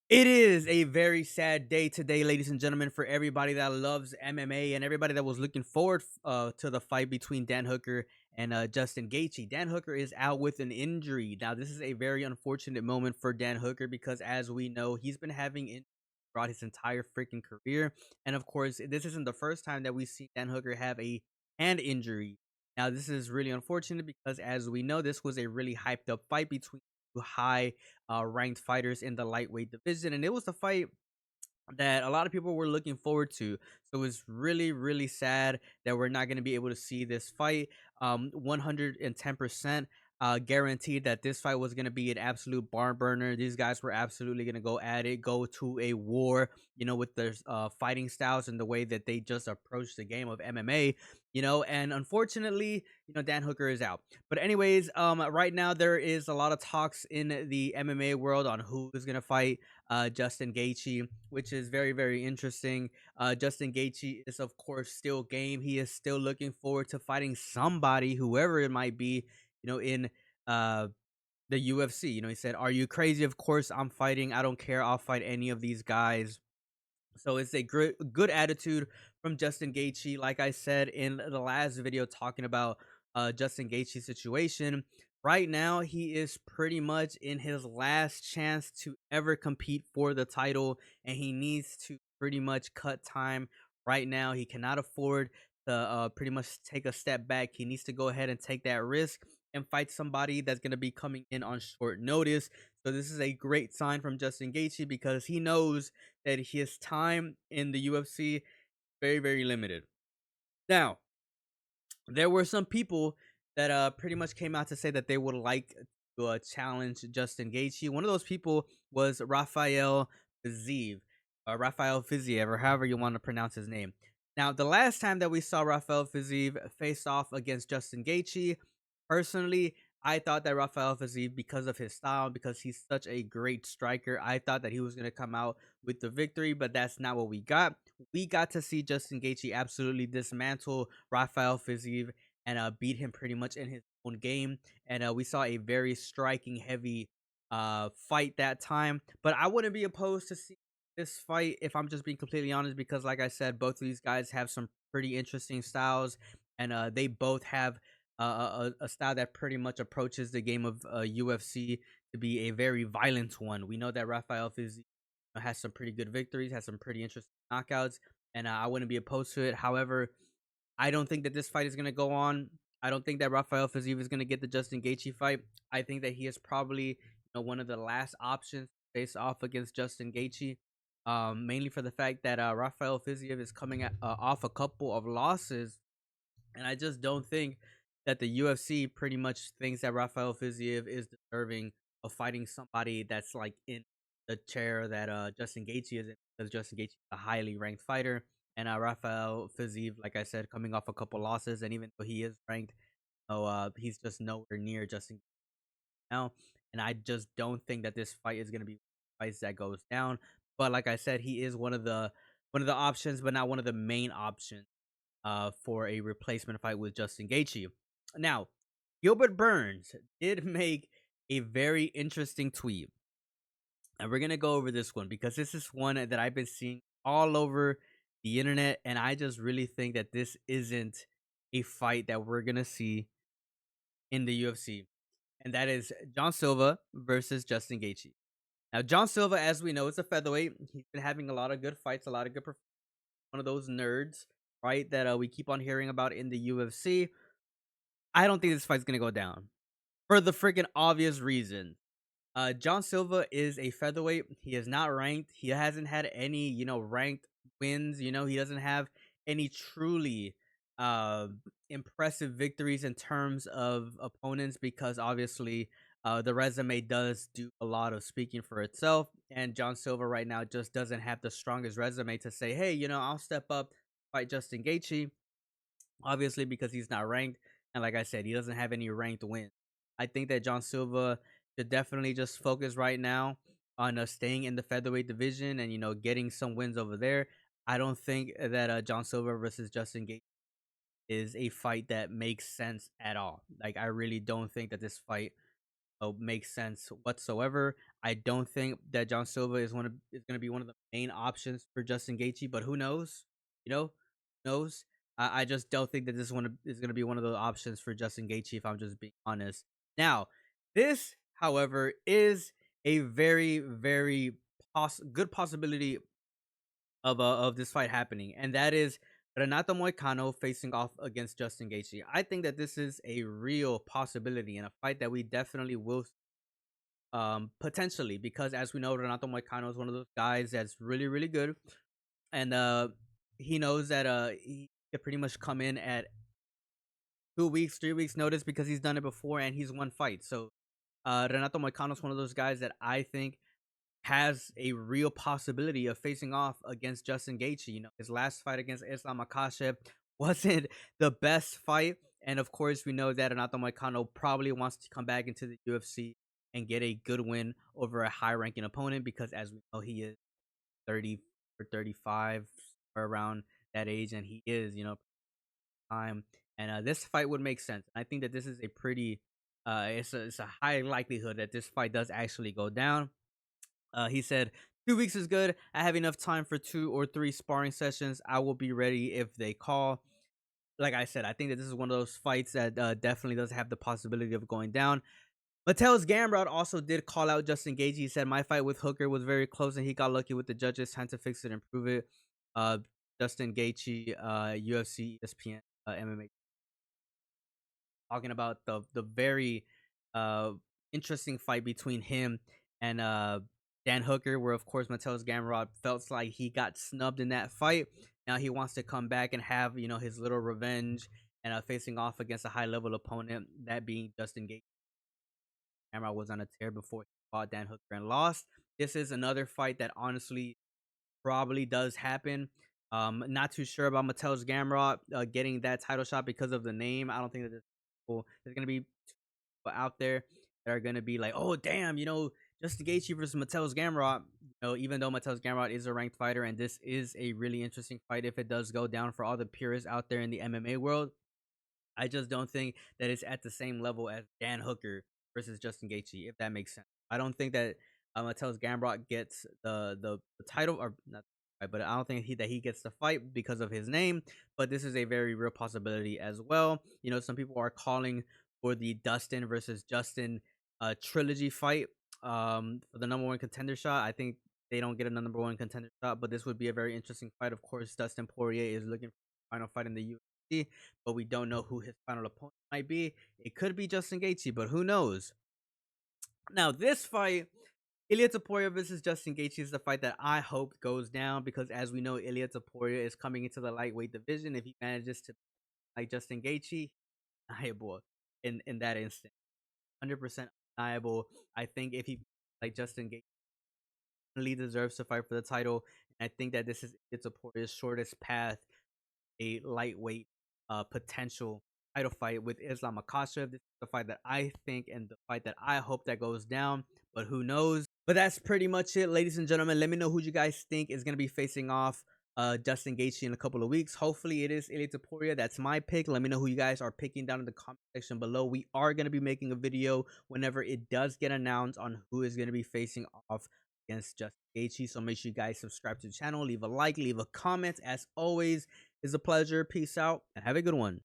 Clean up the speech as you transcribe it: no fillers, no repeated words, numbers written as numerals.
It is a very sad day today, ladies and gentlemen, for everybody that loves MMA and everybody that was looking forward to the fight between Dan Hooker and Justin Gaethje. Dan Hooker is out with an injury. Now, this is a very unfortunate moment for Dan Hooker because, as we know, he's been having injuries throughout his entire freaking career. And of course, this isn't the first time that we see Dan Hooker have a hand injury. Now, this is really unfortunate because, as we know, this was a really hyped up fight between two high ranked fighters in the lightweight division, and it was a fight that a lot of people were looking forward to. So it was really, really sad that we're not going to be able to see this fight. 110% guaranteed that this fight was going to be an absolute barn burner. These guys were absolutely going to go at it, go to a war, with their fighting styles and the way that they just approach the game of MMA. And unfortunately, Dan Hooker is out. But anyways, right now there is a lot of talks in the MMA world on who is going to fight Justin Gaethje, which is very, very interesting. Justin Gaethje is, of course, still game. He is still looking forward to fighting somebody, whoever it might be, in uh, the UFC. He said, "Are you crazy? Of course, I'm fighting. I don't care. I'll fight any of these guys." So it's a good attitude from Justin Gaethje. Like I said in the last video talking about Justin Gaethje's situation, right now he is pretty much in his last chance to ever compete for the title, and he needs to pretty much cut time right now. He cannot afford to pretty much take a step back. He needs to go ahead and take that risk and fight somebody that's going to be coming in on short notice. So this is a great sign from Justin Gaethje because he knows that his time in the UFC very, very limited. Now, there were some people that pretty much came out to say that they would like to challenge Justin Gaethje. One of those people was Rafael Fiziev, or however you want to pronounce his name. Now, the last time that we saw Rafael Fiziev face off against Justin Gaethje, personally, I thought that Rafael Fiziev, because of his style, because he's such a great striker, I thought that he was going to come out with the victory, but that's not what we got. We got to see Justin Gaethje absolutely dismantle Rafael Fiziev and beat him pretty much in his own game. And we saw a very striking, heavy fight that time. But I wouldn't be opposed to see this fight if I'm just being completely honest, because like I said, both of these guys have some pretty interesting styles, and they both have a style that pretty much approaches the game of UFC to be a very violent one. We know that Rafael Fiziev has some pretty good victories, has some pretty interesting knockouts, and I wouldn't be opposed to it. However, I don't think that this fight is going to go on. I don't think that Rafael Fiziev is going to get the Justin Gaethje fight. I think that he is probably one of the last options to face off against Justin Gaethje. Mainly for the fact that Rafael Fiziev is coming off a couple of losses, and I just don't think that the UFC pretty much thinks that Rafael Fiziev is deserving of fighting somebody that's like in the chair that Justin Gaethje is in, because Justin Gaethje is a highly ranked fighter, and Rafael Fiziev, like I said, coming off a couple losses, and even though he is ranked, he's just nowhere near Justin now, and I just don't think that this fight is going to be fights that goes down. But like I said, he is one of the options, but not one of the main options for a replacement fight with Justin Gaethje. Now, Gilbert Burns did make a very interesting tweet, and we're gonna go over this one because this is one that I've been seeing all over the internet, and I just really think that this isn't a fight that we're gonna see in the UFC, and that is John Silva versus Justin Gaethje. Now, John Silva, as we know, is a featherweight. He's been having a lot of good fights, a lot of good. One of those nerds, right? That we keep on hearing about in the UFC. I don't think this fight's gonna go down for the freaking obvious reason. John Silva is a featherweight. He is not ranked. He hasn't had any, ranked wins. He doesn't have any truly uh, impressive victories in terms of opponents, because obviously the resume does do a lot of speaking for itself. And John Silva right now just doesn't have the strongest resume to say, hey, I'll step up, fight Justin Gaethje, obviously, because he's not ranked. And like I said, he doesn't have any ranked wins. I think that John Silva should definitely just focus right now on staying in the featherweight division and getting some wins over there. I don't think that John Silva versus Justin Gaethje is a fight that makes sense at all. Like, I really don't think that this fight makes sense whatsoever. I don't think that John Silva is going to be one of the main options for Justin Gaethje, but who knows? You know, who knows? I just don't think that is going to be one of the options for Justin Gaethje. If I'm just being honest. Now, this, however, is a very good possibility of this fight happening, and that is Renato Moicano facing off against Justin Gaethje. I think that this is a real possibility and a fight that we definitely will potentially, because as we know, Renato Moicano is one of those guys that's really good, and he knows that he could pretty much come in at 2 weeks, 3 weeks notice because he's done it before and he's won fights. So Renato Moicano is one of those guys that I think has a real possibility of facing off against Justin Gaethje. You know, his last fight against Islam Makhachev wasn't the best fight, and of course, we know that Renato Moicano probably wants to come back into the UFC and get a good win over a high-ranking opponent because, as we know, he is 30 or 35 or around that age, and he is, time. And this fight would make sense. I think that this is a pretty, it's a high likelihood that this fight does actually go down. He said, 2 weeks is good. I have enough time for 2 or 3 sparring sessions. I will be ready if they call. Like I said, I think that this is one of those fights that definitely does have the possibility of going down. Mattel's Gamrot also did call out Justin Gaethje. He said, my fight with Hooker was very close and he got lucky with the judges. Time to fix it and prove it. Justin Gaethje, UFC, ESPN, MMA, talking about the very uh interesting fight between him and Dan Hooker, where of course Mattel's Gamrot felt like he got snubbed in that fight. Now he wants to come back and have his little revenge and facing off against a high level opponent, that being Justin Gaethje. Gamrot was on a tear before he fought Dan Hooker and lost. This is another fight that honestly probably does happen. Not too sure about Mattel's Gamrot getting that title shot because of the name. I don't think that there's gonna be out there that are gonna be like, oh damn, Justin Gaethje versus Mattel's Gamrot. Even though Mattel's Gamrot is a ranked fighter, and this is a really interesting fight if it does go down for all the purists out there in the MMA world. I just don't think that it's at the same level as Dan Hooker versus Justin Gaethje, if that makes sense. I don't think that Mattel's Gamrot gets the title, or not, but I don't think he gets the fight because of his name. But this is a very real possibility as well. Some people are calling for the Dustin versus Justin trilogy fight for the number one contender shot. I think they don't get a number one contender shot, but this would be a very interesting fight. Of course, Dustin Poirier is looking for the final fight in the UFC, but we don't know who his final opponent might be. It could be Justin Gaethje, but who knows? Now, this fight, Ilia Topuria versus Justin Gaethje, is the fight that I hope goes down because, as we know, Ilia Topuria is coming into the lightweight division. If he manages to like Justin Gaethje, undeniable in that instant, 100% undeniable. I think if he like Justin Gaethje, really deserves to fight for the title, and I think that this is Ilia Topuria's shortest path a lightweight potential title fight with Islam Makhachev. This is the fight that I think and the fight that I hope that goes down, but who knows? But that's pretty much it, ladies and gentlemen. Let me know who you guys think is going to be facing off Justin Gaethje in a couple of weeks. Hopefully it is Ilia Topuria. That's my pick. Let me know who you guys are picking down in the comment section below. We are going to be making a video whenever it does get announced on who is going to be facing off against Justin Gaethje. So make sure you guys subscribe to the channel, leave a like, leave a comment. As always, it's a pleasure. Peace out and have a good one.